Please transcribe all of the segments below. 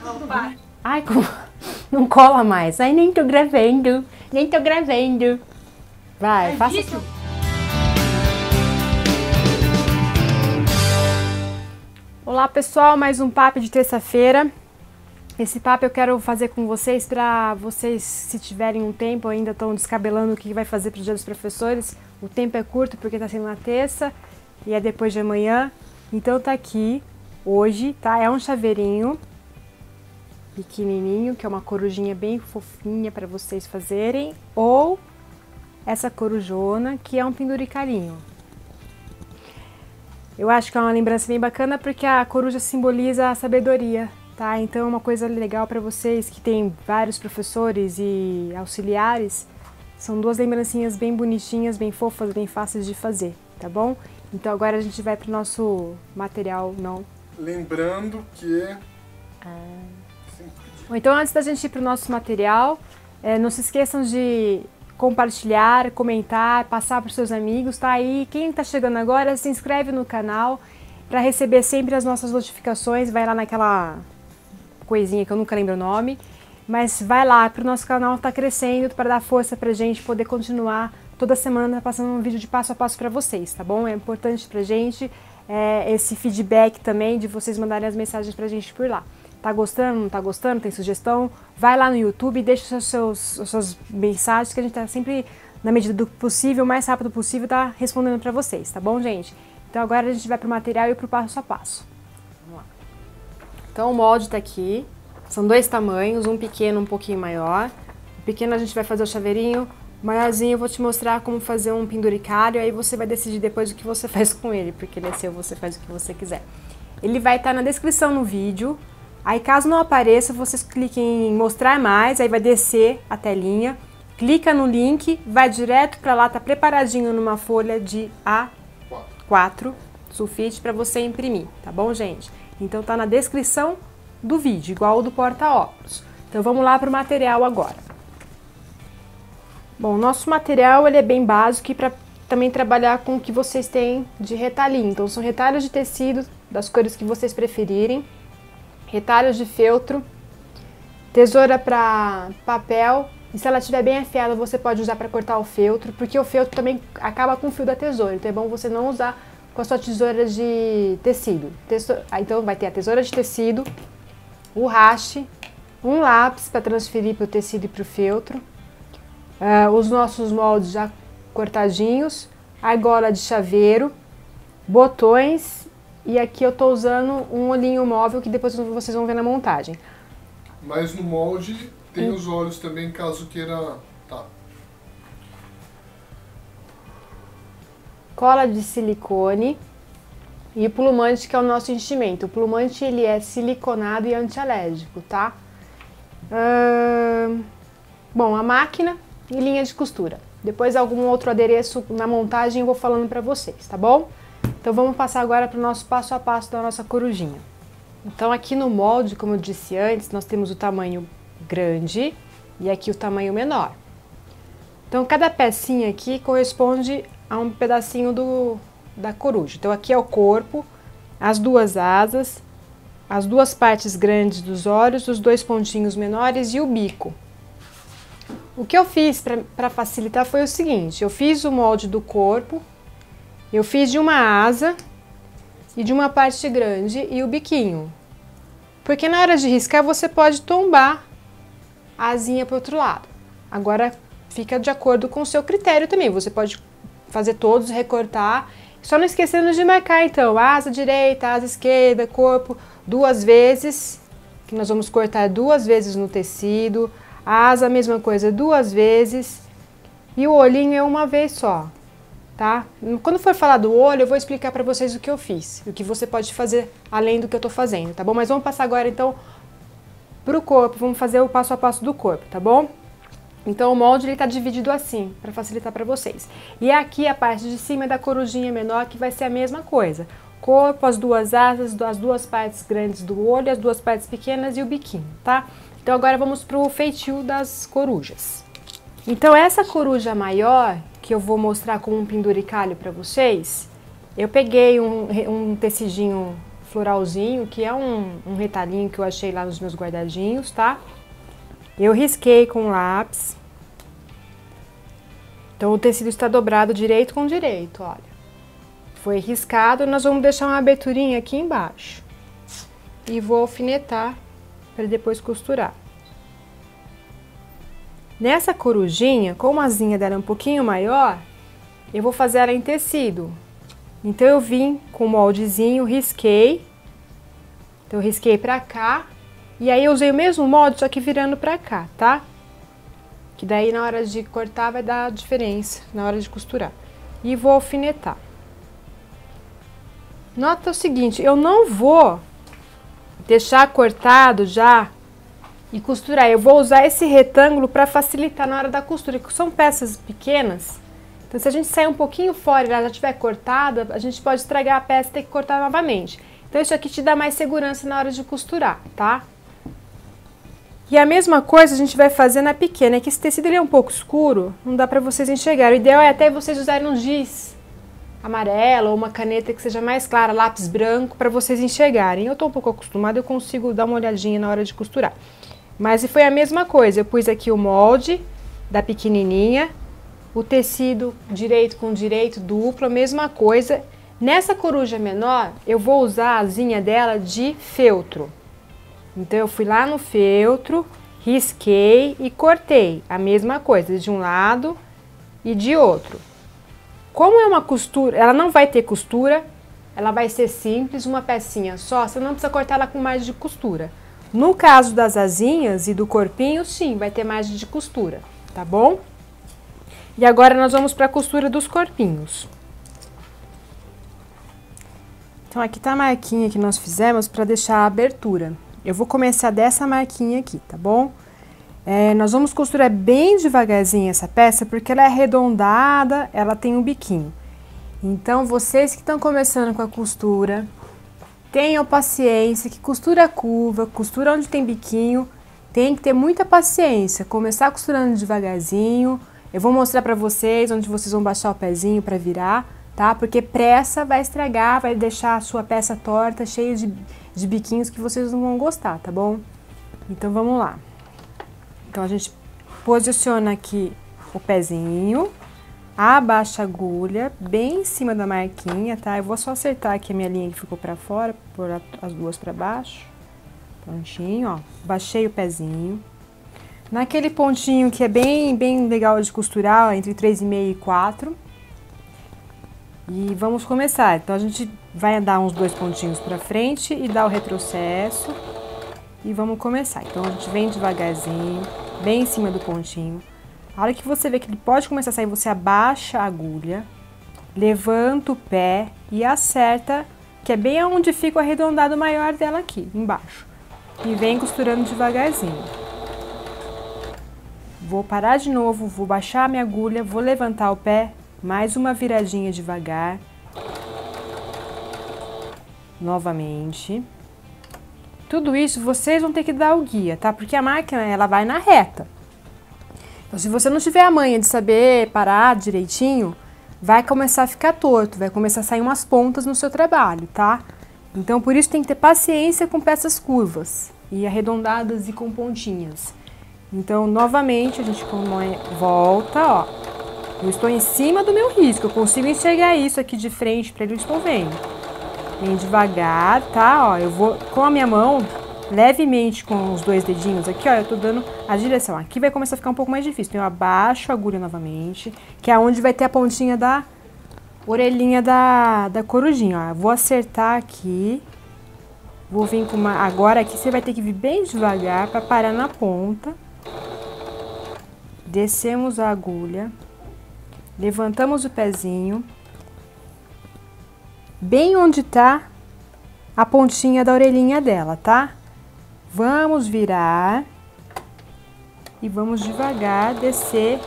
Opa. Ai, não cola mais. Ai, nem tô gravando. Nem tô gravando. Vai, faça Isso. Olá, pessoal. Mais um papo de terça-feira. Esse papo eu quero fazer com vocês para vocês, se tiverem um tempo, ainda estão descabelando o que vai fazer para o Dia dos Professores. O tempo é curto porque está sendo na terça e é depois de amanhã. Então tá aqui hoje, tá? É um chaveirinho pequenininho, que é uma corujinha bem fofinha para vocês fazerem, ou essa corujona, que é um penduricalhinho. Eu acho que é uma lembrança bem bacana porque a coruja simboliza a sabedoria, tá? Então é uma coisa legal para vocês que tem vários professores e auxiliares. São duas lembrancinhas bem bonitinhas, bem fofas, bem fáceis de fazer, tá bom? Então agora a gente vai pro nosso material, não? Lembrando que... Bom, então antes da gente ir pro nosso material, não se esqueçam de compartilhar, comentar, passar para os seus amigos, tá? E quem tá chegando agora, se inscreve no canal para receber sempre as nossas notificações. Vai lá naquela coisinha que eu nunca lembro o nome, mas vai lá, pro nosso canal tá crescendo para dar força pra gente poder continuar toda semana passando um vídeo de passo a passo para vocês, tá bom? É importante pra gente esse feedback também de vocês mandarem as mensagens pra gente por lá. Tá gostando, não tá gostando, tem sugestão? Vai lá no YouTube e deixa as suas mensagens que a gente tá sempre, na medida do possível, o mais rápido possível, tá respondendo pra vocês, tá bom, gente? Então agora a gente vai pro material e pro passo a passo. Vamos lá. Então o molde tá aqui, são dois tamanhos, um pequeno, um pouquinho maior. O pequeno a gente vai fazer o chaveirinho, o maiorzinho eu vou te mostrar como fazer um penduricário, aí você vai decidir depois o que você faz com ele, porque ele é seu, você faz o que você quiser. Ele vai estar na descrição no vídeo. Aí caso não apareça, vocês cliquem em mostrar mais, aí vai descer a telinha, clica no link, vai direto para lá, tá preparadinho numa folha de A4 sulfite para você imprimir, tá bom, gente? Então tá na descrição do vídeo, igual o do porta-óculos. Então vamos lá pro material agora. Bom, o nosso material ele é bem básico e para também trabalhar com o que vocês têm de retalhinho. Então são retalhos de tecido das cores que vocês preferirem. Retalhos de feltro, tesoura para papel, e se ela estiver bem afiada você pode usar para cortar o feltro, porque o feltro também acaba com o fio da tesoura, então é bom você não usar com a sua tesoura de tecido. Então vai ter a tesoura de tecido, o haste, um lápis para transferir para o tecido e para o feltro, os nossos moldes já cortadinhos, argola de chaveiro, botões. E aqui eu tô usando um olhinho móvel que depois vocês vão ver na montagem. Mas no molde tem os olhos também, caso queira... Tá. Cola de silicone e o plumante, que é o nosso enchimento. O plumante ele é siliconado e antialérgico, tá? Bom, a máquina e linha de costura. Depois algum outro adereço na montagem eu vou falando pra vocês, tá bom? Então vamos passar agora para o nosso passo a passo da nossa corujinha. Então aqui no molde, como eu disse antes, nós temos o tamanho grande e aqui o tamanho menor. Então cada pecinha aqui corresponde a um pedacinho da coruja. Então aqui é o corpo, as duas asas, as duas partes grandes dos olhos, os dois pontinhos menores e o bico. O que eu fiz para facilitar foi o seguinte: eu fiz o molde do corpo, eu fiz de uma asa e de uma parte grande e o biquinho. Porque na hora de riscar você pode tombar a asinha para o outro lado. Agora fica de acordo com o seu critério também. Você pode fazer todos, recortar. Só não esquecendo de marcar então asa direita, asa esquerda, corpo duas vezes. Que nós vamos cortar duas vezes no tecido. A asa a mesma coisa, duas vezes. E o olhinho é uma vez só. Tá? Quando for falar do olho, eu vou explicar para vocês o que eu fiz, o que você pode fazer além do que eu tô fazendo, tá bom? Mas vamos passar agora então pro corpo, vamos fazer o passo a passo do corpo, tá bom? Então o molde ele tá dividido assim, para facilitar para vocês. E aqui a parte de cima é da corujinha menor, que vai ser a mesma coisa. Corpo, as duas asas, as duas partes grandes do olho, as duas partes pequenas e o biquinho, tá? Então agora vamos pro feitio das corujas. Então essa coruja maior, que eu vou mostrar como um penduricalho para vocês, eu peguei um tecidinho floralzinho, que é um retalhinho que eu achei lá nos meus guardadinhos, tá? Eu risquei com lápis. Então, o tecido está dobrado direito com direito, olha. Foi riscado, nós vamos deixar uma aberturinha aqui embaixo. E vou alfinetar para depois costurar. Nessa corujinha, como a asinha dela é um pouquinho maior, eu vou fazer ela em tecido. Então, eu vim com o moldezinho, risquei. Então, eu risquei pra cá. E aí, eu usei o mesmo molde, só que virando pra cá, tá? Que daí, na hora de cortar, vai dar diferença na hora de costurar. E vou alfinetar. Nota o seguinte, eu não vou deixar cortado já e costurar. Eu vou usar esse retângulo pra facilitar na hora da costura, que são peças pequenas. Então, se a gente sair um pouquinho fora e ela já estiver cortada, a gente pode estragar a peça e ter que cortar novamente. Então, isso aqui te dá mais segurança na hora de costurar, tá? E a mesma coisa a gente vai fazer na pequena, é que esse tecido ele é um pouco escuro, não dá pra vocês enxergarem. O ideal é até vocês usarem um giz amarelo ou uma caneta que seja mais clara, lápis branco, pra vocês enxergarem. Eu tô um pouco acostumada, eu consigo dar uma olhadinha na hora de costurar. Mas foi a mesma coisa, eu pus aqui o molde da pequenininha, o tecido direito com direito, duplo, a mesma coisa. Nessa coruja menor, eu vou usar a asinha dela de feltro. Então, eu fui lá no feltro, risquei e cortei. A mesma coisa, de um lado e de outro. Como é uma costura, ela não vai ter costura, ela vai ser simples, uma pecinha só, você não precisa cortar ela com margem de costura. No caso das asinhas e do corpinho, sim, vai ter margem de costura, tá bom? E agora nós vamos para a costura dos corpinhos. Então, aqui tá a marquinha que nós fizemos para deixar a abertura. Eu vou começar dessa marquinha aqui, tá bom? Nós vamos costurar bem devagarzinho essa peça, porque ela é arredondada, ela tem um biquinho. Então, vocês que estão começando com a costura, tenham paciência, que costura curva, costura onde tem biquinho, tem que ter muita paciência. Começar costurando devagarzinho. Eu vou mostrar pra vocês onde vocês vão baixar o pezinho pra virar, tá? Porque pressa vai estragar, vai deixar a sua peça torta, cheia de biquinhos que vocês não vão gostar, tá bom? Então, vamos lá. Então, a gente posiciona aqui o pezinho, abaixa a agulha bem em cima da marquinha, tá? Eu vou só acertar aqui a minha linha que ficou pra fora, pôr as duas pra baixo. Prontinho, ó. Baixei o pezinho. Naquele pontinho que é bem legal de costurar, ó, entre 3,5 e 4. E vamos começar. Então, a gente vai dar uns 2 pontinhos pra frente e dar o retrocesso. E vamos começar. Então, a gente vem devagarzinho, bem em cima do pontinho. A hora que você vê que ele pode começar a sair, você abaixa a agulha, levanta o pé e acerta, que é bem onde fica o arredondado maior dela aqui, embaixo. E vem costurando devagarzinho. Vou parar de novo, vou baixar a minha agulha, vou levantar o pé, mais uma viradinha devagar. Novamente. Tudo isso vocês vão ter que dar o guia, tá? Porque a máquina, ela vai na reta. Então, se você não tiver a manha de saber parar direitinho, vai começar a ficar torto, vai começar a sair umas pontas no seu trabalho, tá? Então, por isso tem que ter paciência com peças curvas e arredondadas e com pontinhas. Então, novamente, a gente volta, ó. Eu estou em cima do meu risco, eu consigo enxergar isso aqui de frente para eles estão vendo. Bem devagar, tá? Ó, eu vou com a minha mão, levemente com os 2 dedinhos aqui, ó, eu tô dando a direção. Aqui vai começar a ficar um pouco mais difícil. Então, eu abaixo a agulha novamente, que é onde vai ter a pontinha da orelhinha da corujinha, ó. Eu vou acertar aqui. Vou vir com uma... Agora aqui você vai ter que vir bem devagar para parar na ponta. Descemos a agulha. Levantamos o pezinho. Bem onde tá a pontinha da orelhinha dela, tá? Vamos virar. E vamos devagar descer.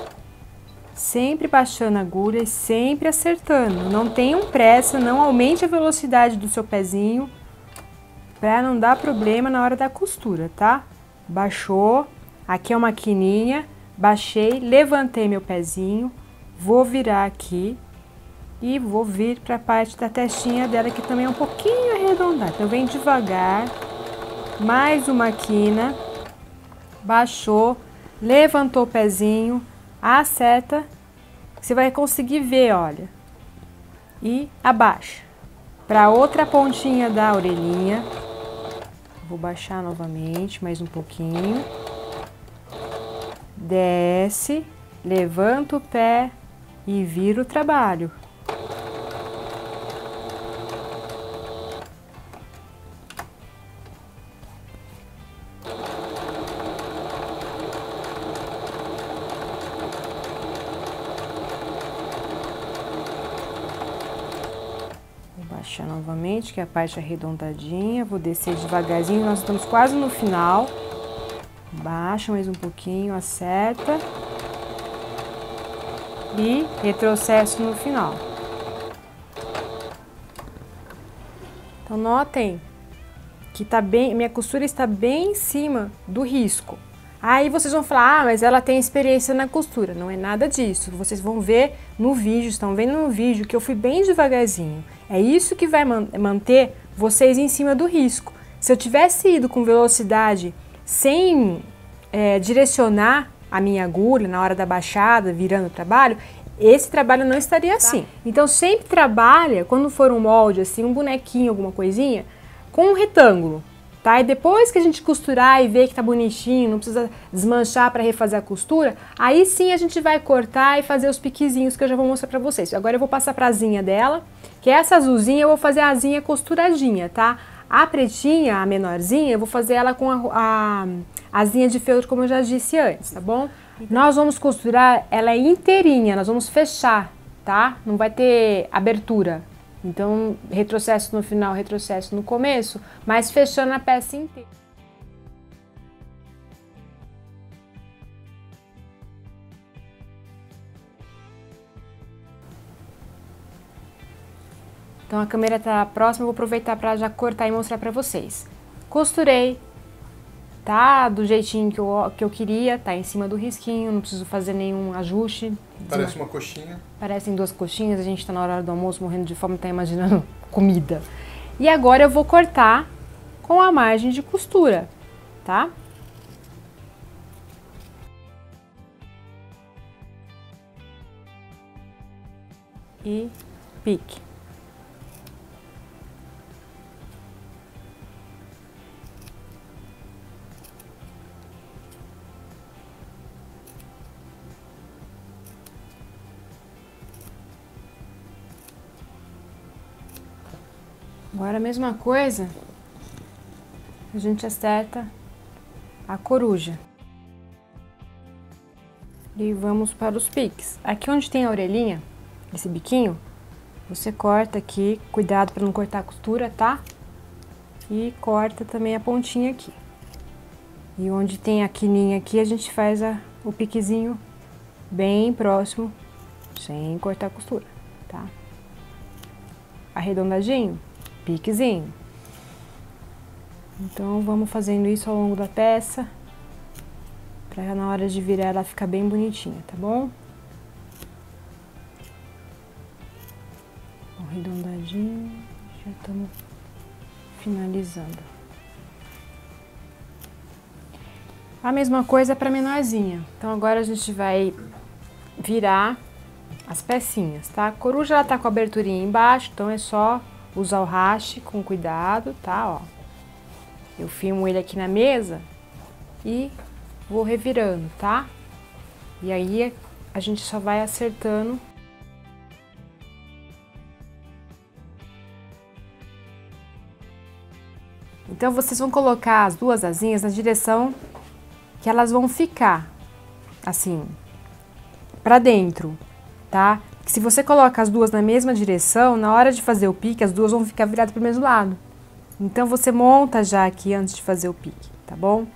Sempre baixando a agulha e sempre acertando. Não tenham pressa, não aumente a velocidade do seu pezinho, para não dar problema na hora da costura, tá? Baixou, aqui é uma quininha, baixei, levantei meu pezinho, vou virar aqui E vou vir para a parte da testinha dela, que também é um pouquinho arredondada. Então, vem devagar, mais uma quina, baixou, levantou o pezinho, acerta, você vai conseguir ver, olha, e abaixa. Para outra pontinha da orelhinha, vou baixar novamente, mais um pouquinho, desce, levanta o pé e vira o trabalho. Baixar novamente, que é a parte arredondadinha, vou descer devagarzinho, nós estamos quase no final. Baixa mais um pouquinho, acerta e retrocesso no final. Então notem que tá bem, minha costura está bem em cima do risco. Aí vocês vão falar, ah, mas ela tem experiência na costura. Não é nada disso. Vocês vão ver no vídeo, estão vendo no vídeo que eu fui bem devagarzinho. É isso que vai manter vocês em cima do risco. Se eu tivesse ido com velocidade sem direcionar a minha agulha na hora da baixada, virando o trabalho, esse trabalho não estaria assim. Então sempre trabalha, quando for um molde assim, um bonequinho, alguma coisinha, com um retângulo. Tá? E depois que a gente costurar e ver que tá bonitinho, não precisa desmanchar para refazer a costura, aí sim a gente vai cortar e fazer os piquezinhos que eu já vou mostrar para vocês. Agora eu vou passar para a asinha dela, que essa azulzinha eu vou fazer a asinha costuradinha, tá? A pretinha, a menorzinha, eu vou fazer ela com a asinha de feltro, como eu já disse antes, tá bom? Nós vamos costurar ela inteirinha, nós vamos fechar, tá? Não vai ter abertura. Então, retrocesso no final, retrocesso no começo, mas fechando a peça inteira. Então, a câmera tá próxima, eu vou aproveitar para já cortar e mostrar para vocês. Costurei, tá do jeitinho que eu queria, tá em cima do risquinho, não preciso fazer nenhum ajuste. Parece uma coxinha. Parecem duas coxinhas, a gente tá na hora do almoço morrendo de fome, tá imaginando comida. E agora eu vou cortar com a margem de costura, tá? E pique. Agora a mesma coisa, a gente acerta a coruja. E vamos para os piques. Aqui onde tem a orelhinha, esse biquinho, você corta aqui, cuidado para não cortar a costura, tá? E corta também a pontinha aqui. E onde tem a quininha aqui, a gente faz o piquezinho bem próximo, sem cortar a costura, tá? Arredondadinho. Piquezinho. Então vamos fazendo isso ao longo da peça para na hora de virar ela ficar bem bonitinha, tá bom? Arredondadinho, já estamos finalizando. A mesma coisa para menorzinha. Então agora a gente vai virar as pecinhas, tá? A coruja ela tá com a aberturinha embaixo, então é só usar o haste com cuidado, tá? Ó, eu firmo ele aqui na mesa e vou revirando, tá? E aí a gente só vai acertando. Então vocês vão colocar as duas asinhas na direção que elas vão ficar, assim, pra dentro, tá? Se você coloca as duas na mesma direção, na hora de fazer o pique, as duas vão ficar viradas para o mesmo lado. Então, você monta já aqui antes de fazer o pique, tá bom?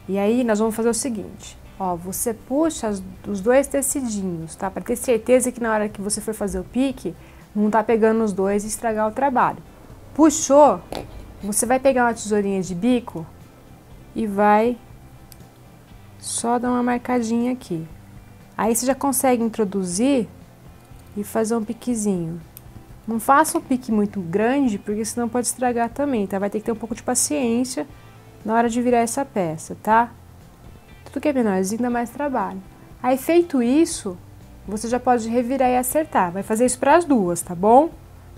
E aí, nós vamos fazer o seguinte, ó, você puxa os dois tecidinhos, tá? Para ter certeza que na hora que você for fazer o pique, não tá pegando os dois e estragar o trabalho. Puxou, você vai pegar uma tesourinha de bico e vai só dar uma marcadinha aqui. Aí você já consegue introduzir e fazer um piquezinho. Não faça um pique muito grande, porque senão pode estragar também, tá? Vai ter que ter um pouco de paciência na hora de virar essa peça, tá? Tudo que é menorzinho dá mais trabalho. Aí, feito isso, você já pode revirar e acertar. Vai fazer isso para as duas, tá bom?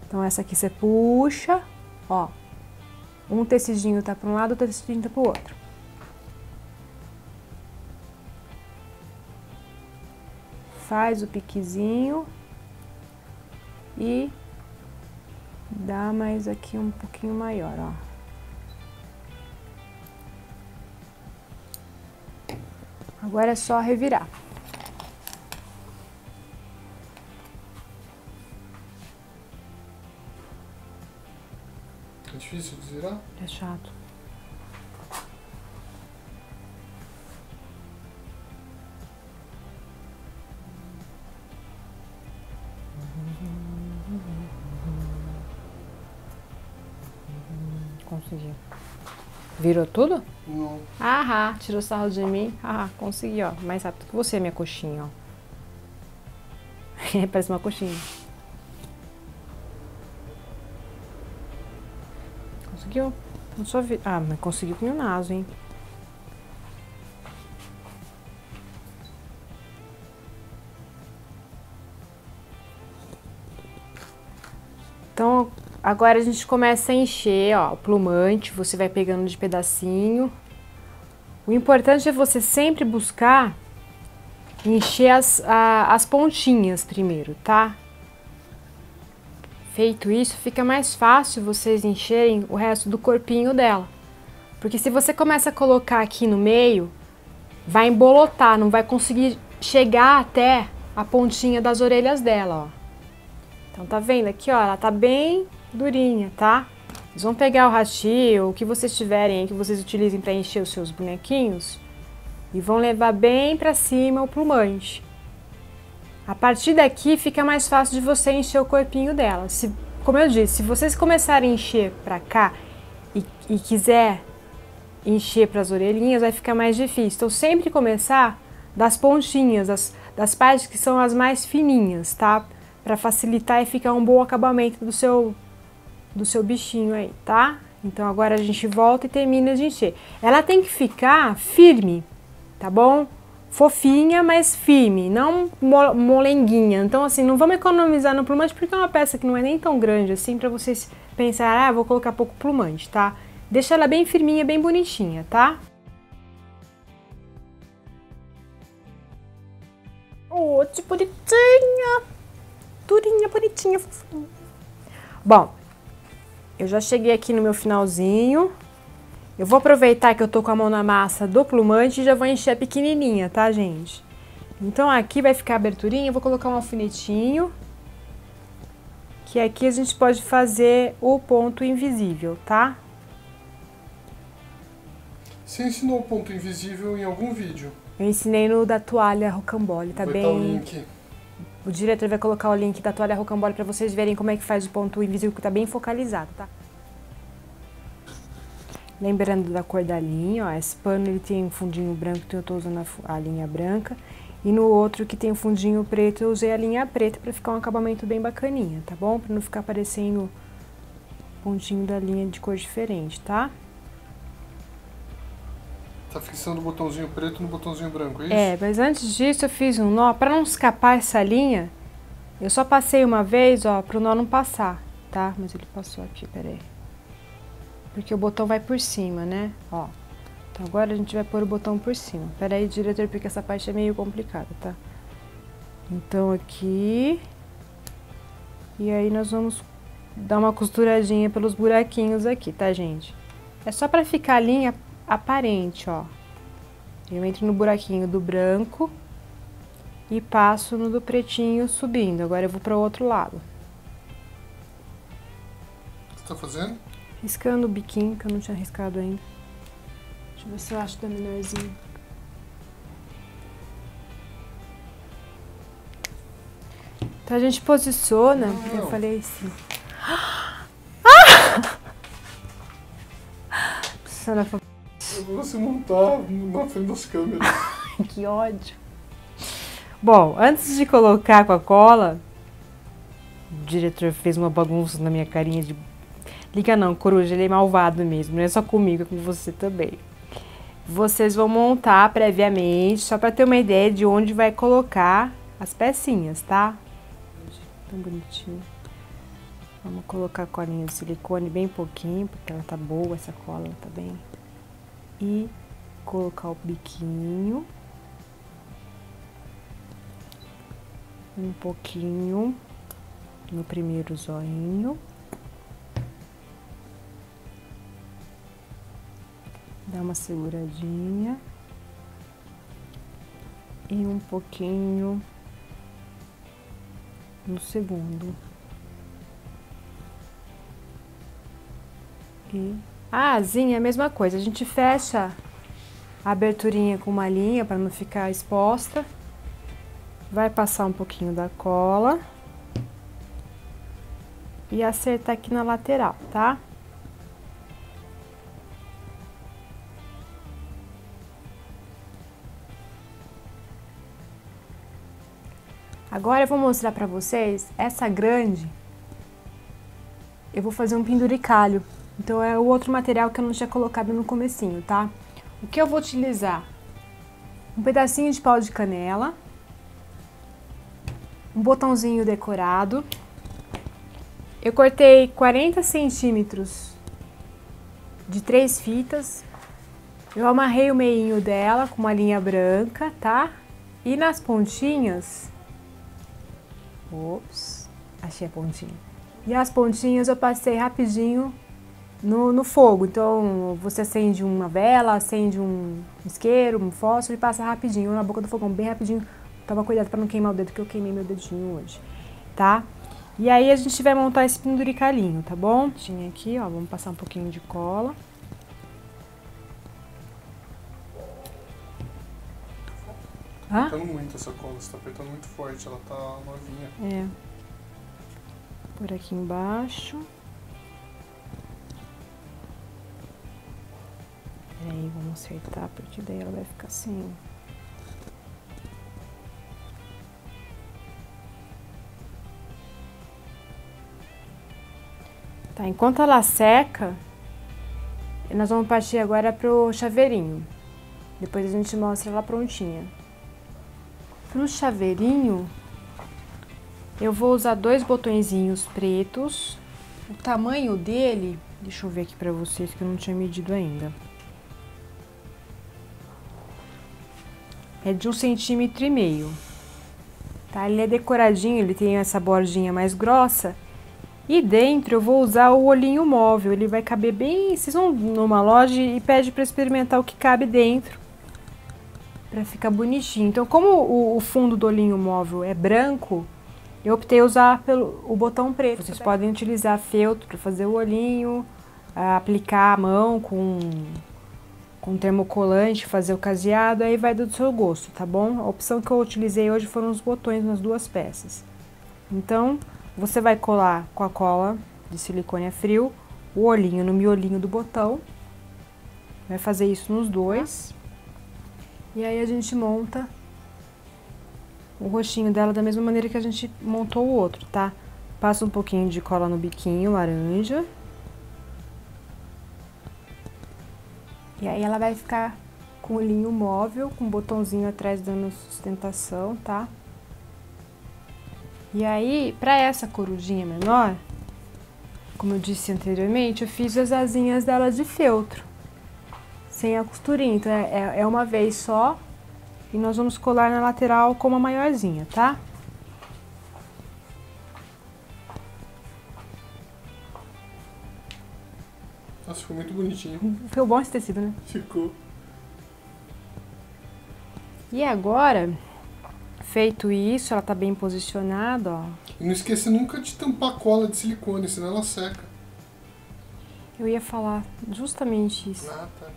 Então, essa aqui você puxa, ó. Um tecidinho tá para um lado, outro tecidinho tá para o outro. Faz o piquezinho e dá mais aqui um pouquinho maior, ó. Agora é só revirar. É difícil de virar? É chato. Consegui. Virou tudo? Não. Ah, tirou sarro de mim. Ah, consegui, ó. Mais rápido que você, minha coxinha, ó. Parece uma coxinha. Conseguiu? Não só vi. Ah, mas conseguiu com o naso, hein? Então, agora a gente começa a encher, ó, o plumante, você vai pegando de pedacinho. O importante é você sempre buscar encher as pontinhas primeiro, tá? Feito isso, fica mais fácil vocês encherem o resto do corpinho dela. Porque se você começa a colocar aqui no meio, vai embolotar, não vai conseguir chegar até a pontinha das orelhas dela, ó. Então, tá vendo aqui, ó, ela tá bem durinha, tá? Vocês vão pegar o hashi ou o que vocês tiverem aí, que vocês utilizem para encher os seus bonequinhos e vão levar bem pra cima o plumante. A partir daqui fica mais fácil de você encher o corpinho dela. Como eu disse, se vocês começarem a encher pra cá e quiser encher pras orelhinhas, vai ficar mais difícil. Então, sempre começar das pontinhas, das partes que são as mais fininhas, tá? Para facilitar e ficar um bom acabamento do seu bichinho aí, tá? Então agora a gente volta e termina de encher. Ela tem que ficar firme, tá bom? Fofinha, mas firme, não molenguinha. Então assim, não vamos economizar no plumante porque é uma peça que não é nem tão grande assim para vocês pensar, ah, vou colocar pouco plumante, tá? Deixa ela bem firminha, bem bonitinha, tá? Oh, que bonitinha! Durinha, bonitinha, fofinha. Bom, eu já cheguei aqui no meu finalzinho. Eu vou aproveitar que eu tô com a mão na massa do plumante e já vou encher a pequenininha, tá, gente? Então aqui vai ficar a aberturinha, eu vou colocar um alfinetinho. Que aqui a gente pode fazer o ponto invisível, tá? Você ensinou o ponto invisível em algum vídeo? Eu ensinei no da toalha rocambole, tá bem? Vai estar o link. O diretor vai colocar o link da toalha rocambole para vocês verem como é que faz o ponto invisível, que tá bem focalizado, tá? Lembrando da cor da linha, ó, esse pano ele tem um fundinho branco, então eu tô usando a linha branca. E no outro que tem um fundinho preto, eu usei a linha preta para ficar um acabamento bem bacaninha, tá bom? Para não ficar parecendo pontinho da linha de cor diferente, tá? Tá fixando o botãozinho preto no botãozinho branco, é isso? É, mas antes disso eu fiz um nó, para não escapar essa linha, eu só passei uma vez, ó, pro nó não passar, tá? Mas ele passou aqui, peraí. Porque o botão vai por cima, né? Ó. Então agora a gente vai pôr o botão por cima. Peraí, diretor, porque essa parte é meio complicada, tá? Então aqui. E aí nós vamos dar uma costuradinha pelos buraquinhos aqui, tá, gente? É só pra ficar a linha aparente, ó. Eu entro no buraquinho do branco e passo no do pretinho subindo. Agora eu vou para o outro lado. O que você tá fazendo? Riscando o biquinho, que eu não tinha riscado ainda. Deixa eu ver se eu acho da menorzinha. Então a gente posiciona, eu falei assim. Você não tá na frente das câmeras. Que ódio. Bom, antes de colocar com a cola, O diretor fez uma bagunça na minha carinha de... Liga não, coruja, ele é malvado mesmo, não é só comigo, é com você também. Vocês vão montar previamente, só para ter uma ideia de onde vai colocar as pecinhas, tá? Tão bonitinho. Vamos colocar a colinha de silicone bem pouquinho, porque ela tá boa, essa cola tá bem. E colocar o biquinho. Um pouquinho no primeiro zoinho. Dá uma seguradinha. E um pouquinho no segundo. E a asinha é a mesma coisa. A gente fecha a aberturinha com uma linha para não ficar exposta. Vai passar um pouquinho da cola. E acertar aqui na lateral, tá? Agora eu vou mostrar pra vocês essa grande. Eu vou fazer um penduricalho. Então é o outro material que eu não tinha colocado no comecinho, tá? O que eu vou utilizar? Um pedacinho de pau de canela. Um botãozinho decorado. Eu cortei 40 centímetros de 3 fitas. Eu amarrei o meinho dela com uma linha branca, tá? E nas pontinhas... Ops, achei a pontinha. E as pontinhas eu passei rapidinho no fogo. Então, você acende uma vela, acende um isqueiro, um fósforo e passa rapidinho na boca do fogão, bem rapidinho. Toma cuidado para não queimar o dedo, que eu queimei meu dedinho hoje, tá? E aí a gente vai montar esse penduricalhinho, tá bom? Tinha aqui, ó, vamos passar um pouquinho de cola. Tá apertando muito essa cola, você tá apertando muito forte, ela tá novinha. É. Por aqui embaixo. Peraí, vamos acertar, porque daí ela vai ficar assim. Tá, enquanto ela seca, nós vamos partir agora pro chaveirinho. Depois a gente mostra ela prontinha. Pro chaveirinho, eu vou usar 2 botõezinhos pretos. O tamanho dele, deixa eu ver aqui pra vocês que eu não tinha medido ainda. É de 1,5 cm. Tá? Ele é decoradinho, ele tem essa bordinha mais grossa. E dentro eu vou usar o olhinho móvel, ele vai caber bem... Vocês vão numa loja e pede pra experimentar o que cabe dentro. Pra ficar bonitinho. Então, como o fundo do olhinho móvel é branco, eu optei usar o botão preto. Vocês podem utilizar feltro para fazer o olhinho, aplicar a mão com termocolante, fazer o caseado, aí vai do seu gosto, tá bom? A opção que eu utilizei hoje foram os botões nas 2 peças. Então, você vai colar com a cola de silicone a frio o olhinho no miolinho do botão. Vai fazer isso nos 2. E aí a gente monta o rostinho dela da mesma maneira que a gente montou o outro, tá? Passa um pouquinho de cola no biquinho, laranja. E aí ela vai ficar com o olhinho móvel, com um botãozinho atrás dando sustentação, tá? E aí, pra essa corujinha menor, como eu disse anteriormente, eu fiz as asinhas dela de feltro. Sem a costurinha, então é uma vez só e nós vamos colar na lateral com uma maiorzinha, tá? Nossa, ficou muito bonitinho. Ficou bom esse tecido, né? Ficou. E agora, feito isso, ela tá bem posicionada, ó. E não esqueça nunca de tampar a cola de silicone, senão ela seca. Eu ia falar justamente isso. Ah, tá.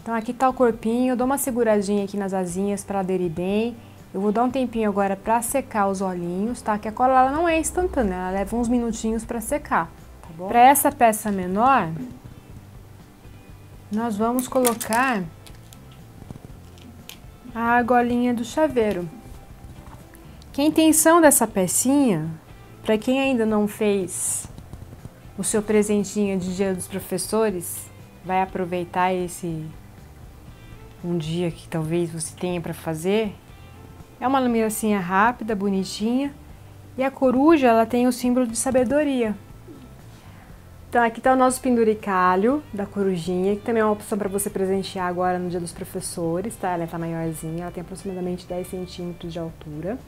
Então aqui tá o corpinho, eu dou uma seguradinha aqui nas asinhas para aderir bem. Eu vou dar um tempinho agora para secar os olhinhos, tá? Que a cola ela não é instantânea, ela leva uns minutinhos para secar, tá bom? Para essa peça menor, nós vamos colocar a argolinha do chaveiro. Que a intenção dessa pecinha para quem ainda não fez o seu presentinho de Dia dos Professores, vai aproveitar um dia que talvez você tenha para fazer. É uma lembrancinha rápida, bonitinha. E a coruja, ela tem o símbolo de sabedoria. Então aqui está o nosso penduricalho da corujinha, que também é uma opção para você presentear agora no Dia dos Professores, tá? Ela tá maiorzinha, ela tem aproximadamente 10 centímetros de altura.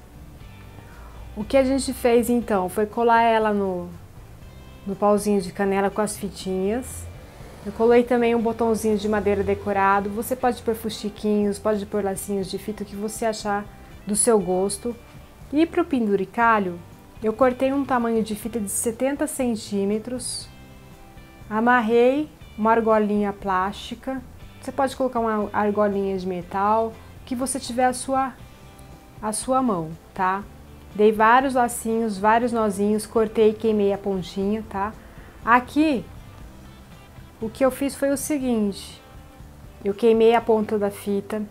O que a gente fez então foi colar ela no pauzinho de canela com as fitinhas. Eu colei também um botãozinho de madeira decorado. Você pode pôr fustiquinhos, pode pôr lacinhos de fita, o que você achar do seu gosto. E para o penduricalho, eu cortei um tamanho de fita de 70 centímetros, amarrei uma argolinha plástica. Você pode colocar uma argolinha de metal, que você tiver a sua mão, tá? Dei vários lacinhos, vários nozinhos, cortei e queimei a pontinha, tá? Aqui, o que eu fiz foi o seguinte: eu queimei a ponta da fita,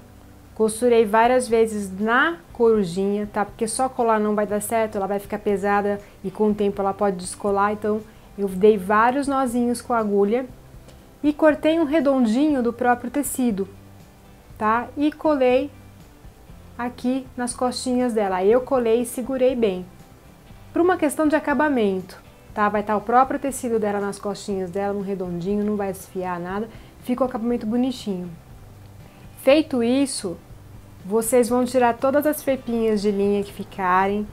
costurei várias vezes na corujinha, tá? Porque só colar não vai dar certo, ela vai ficar pesada e com o tempo ela pode descolar. Então eu dei vários nozinhos com a agulha e cortei um redondinho do próprio tecido, tá? E colei aqui nas costinhas dela. Aí eu colei e segurei bem. Por uma questão de acabamento, tá? Vai estar o próprio tecido dela nas costinhas dela, um redondinho, não vai desfiar nada. Fica um acabamento bonitinho. Feito isso, vocês vão tirar todas as felpinhas de linha que ficarem,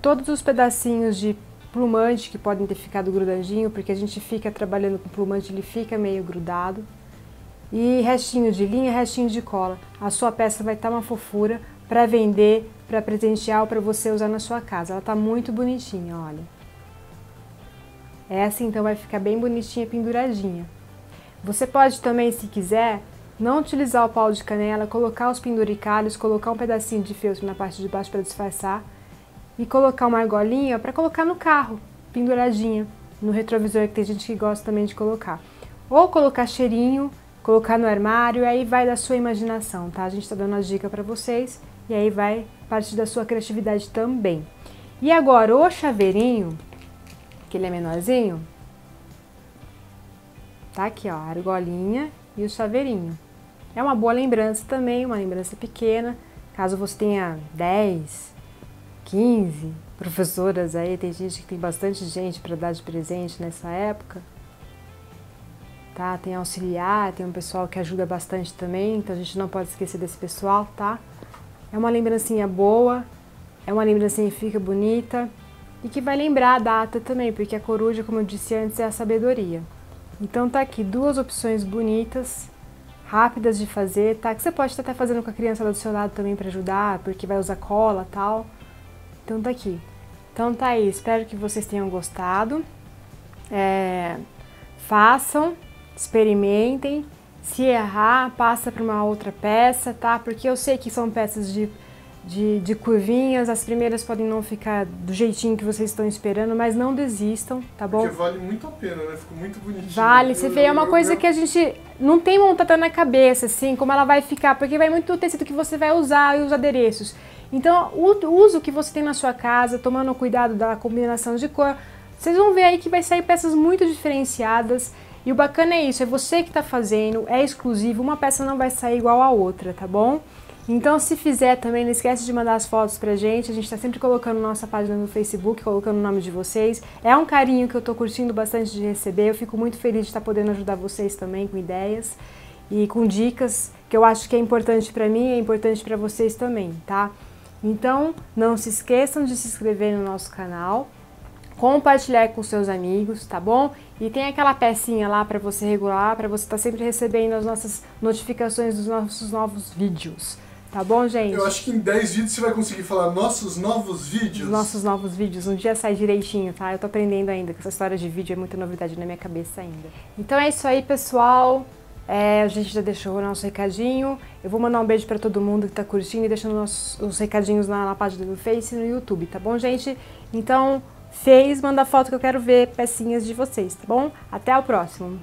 todos os pedacinhos de plumante que podem ter ficado grudadinho, porque a gente fica trabalhando com plumante, ele fica meio grudado. E restinho de linha, restinho de cola. A sua peça vai estar uma fofura para vender, para presentear ou para você usar na sua casa. Ela tá muito bonitinha, olha. Essa então vai ficar bem bonitinha, penduradinha. Você pode também, se quiser, não utilizar o pau de canela, colocar os penduricalhos, colocar um pedacinho de feltro na parte de baixo para disfarçar e colocar uma argolinha para colocar no carro, penduradinha, no retrovisor, que tem gente que gosta também de colocar. Ou colocar cheirinho, colocar no armário, aí vai da sua imaginação, tá? A gente tá dando a dica para vocês e aí vai partir da sua criatividade também. E agora o chaveirinho, que ele é menorzinho, tá aqui, ó, a argolinha e o chaveirinho. É uma boa lembrança também, uma lembrança pequena, caso você tenha 10, 15 professoras aí, tem gente que tem bastante gente para dar de presente nessa época. Tá? Tem auxiliar, tem um pessoal que ajuda bastante também, então a gente não pode esquecer desse pessoal, tá? É uma lembrancinha boa, é uma lembrancinha que fica bonita e que vai lembrar a data também, porque a coruja, como eu disse antes, é a sabedoria. Então tá aqui duas opções bonitas, rápidas de fazer, tá? Que você pode estar até fazendo com a criança lá do seu lado também para ajudar, porque vai usar cola e tal. Então tá aqui. Então tá aí, espero que vocês tenham gostado. Façam, experimentem. Se errar, passa para uma outra peça, tá? Porque eu sei que são peças de curvinhas, as primeiras podem não ficar do jeitinho que vocês estão esperando, mas não desistam, tá bom? Porque vale muito a pena, né? Ficou muito bonitinho. Vale, você vê, é uma coisa que a gente não tem montada na cabeça, assim, como ela vai ficar, porque vai muito do tecido que você vai usar e os adereços. Então, o uso que você tem na sua casa, tomando cuidado da combinação de cor, vocês vão ver aí que vai sair peças muito diferenciadas. E o bacana é isso, é você que está fazendo, é exclusivo, uma peça não vai sair igual a outra, tá bom? Então, se fizer também, não esquece de mandar as fotos pra gente. A gente tá sempre colocando nossa página no Facebook, colocando o nome de vocês. É um carinho que eu tô curtindo bastante de receber. Eu fico muito feliz de estar podendo ajudar vocês também com ideias e com dicas que eu acho que é importante pra mim e é importante pra vocês também, tá? Então, não se esqueçam de se inscrever no nosso canal, compartilhar com seus amigos, tá bom? E tem aquela pecinha lá para você regular, para você estar sempre recebendo as nossas notificações dos nossos novos vídeos. Tá bom, gente? Eu acho que em 10 vídeos você vai conseguir falar nossos novos vídeos. Os nossos novos vídeos. Um dia sai direitinho, tá? Eu tô aprendendo ainda, que essa história de vídeo é muita novidade na minha cabeça ainda. Então é isso aí, pessoal. A gente já deixou o nosso recadinho. Eu vou mandar um beijo pra todo mundo que tá curtindo e deixando os recadinhos na página do Face e no YouTube, tá bom, gente? Então, manda foto que eu quero ver pecinhas de vocês, tá bom? Até o próximo!